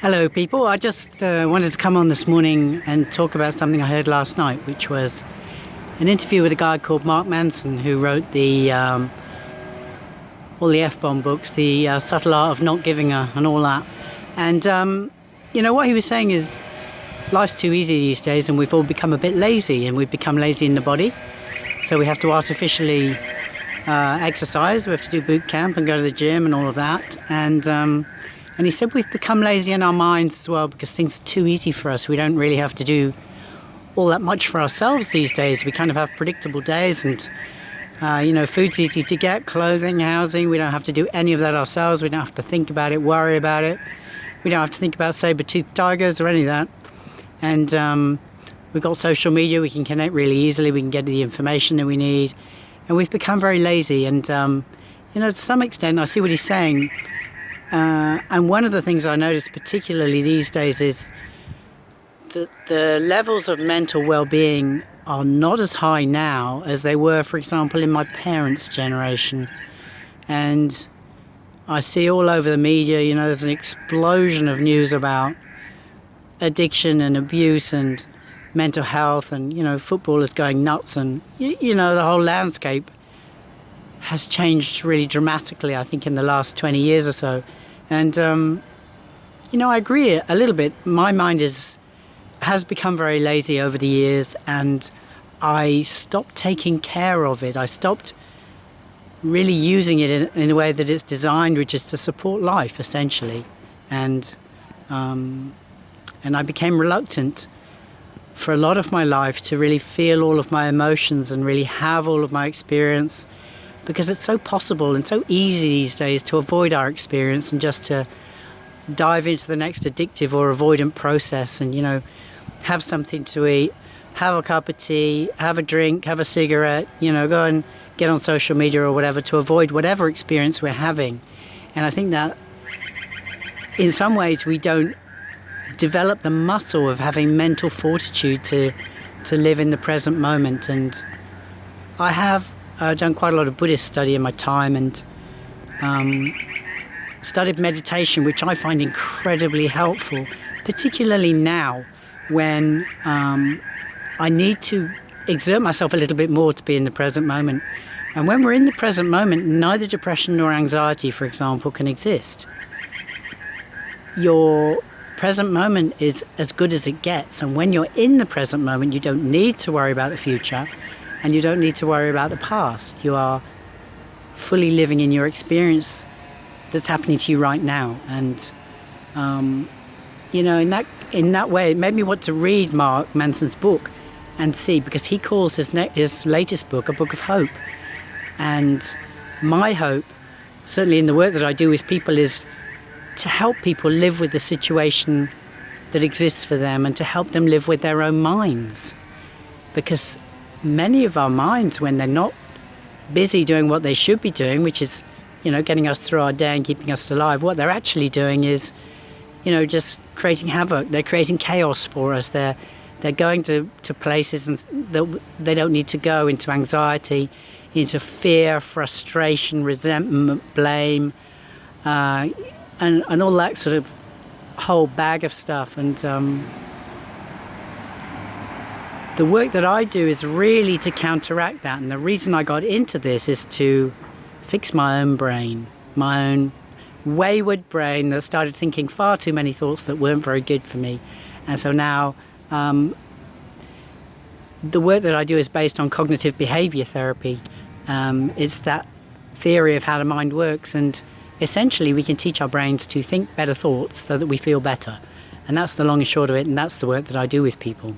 Hello, people. I just wanted to come on this morning and talk about something I heard last night, which was an interview with a guy called Mark Manson, who wrote the all the F-bomb books, the Subtle Art of Not Giving a, and all that. And what he was saying is life's too easy these days, and we've all become a bit lazy, and we've become lazy in the body. So we have to artificially exercise. We have to do boot camp and go to the gym and all of that. And he said we've become lazy in our minds as well because things are too easy for us. We don't really have to do all that much for ourselves these days. We kind of have predictable days and, food's easy to get, clothing, housing. We don't have to do any of that ourselves. We don't have to think about it, worry about it. We don't have to think about saber-toothed tigers or any of that. And we've got social media. We can connect really easily. We can get the information that we need. And we've become very lazy. And, to some extent, I see what he's saying. And one of the things I notice particularly these days is that the levels of mental well-being are not as high now as they were, for example, in my parents' generation. And I see all over the media, there's an explosion of news about addiction and abuse and mental health and, footballers going nuts and, the whole landscape has changed really dramatically, I think, in the last 20 years or so. And, I agree a little bit. My mind has become very lazy over the years, and I stopped taking care of it. I stopped really using it in a way that it's designed, which is to support life, essentially. And I became reluctant for a lot of my life to really feel all of my emotions and really have all of my experience, because it's so possible and so easy these days to avoid our experience and just to dive into the next addictive or avoidant process and, have something to eat, have a cup of tea, have a drink, have a cigarette, go and get on social media or whatever to avoid whatever experience we're having. And I think that in some ways we don't develop the muscle of having mental fortitude to live in the present moment. And I have done quite a lot of Buddhist study in my time and studied meditation, which I find incredibly helpful, particularly now when I need to exert myself a little bit more to be in the present moment. And when we're in the present moment, neither depression nor anxiety, for example, can exist. Your present moment is as good as it gets. And when you're in the present moment, you don't need to worry about the future. And you don't need to worry about the past. You are fully living in your experience that's happening to you right now. And, in that way, it made me want to read Mark Manson's book and see, because he calls his latest book a book of hope. And my hope, certainly in the work that I do with people, is to help people live with the situation that exists for them and to help them live with their own minds. Because many of our minds, when they're not busy doing what they should be doing, which is, getting us through our day and keeping us alive, what they're actually doing is, just creating havoc. They're creating chaos for us. They're going to places that they don't need to go, into anxiety, into fear, frustration, resentment, blame, and all that sort of whole bag of stuff. And the work that I do is really to counteract that. And the reason I got into this is to fix my own brain, my own wayward brain that started thinking far too many thoughts that weren't very good for me. And so now the work that I do is based on cognitive behavior therapy. It's that theory of how the mind works. And essentially we can teach our brains to think better thoughts so that we feel better. And that's the long and short of it. And that's the work that I do with people.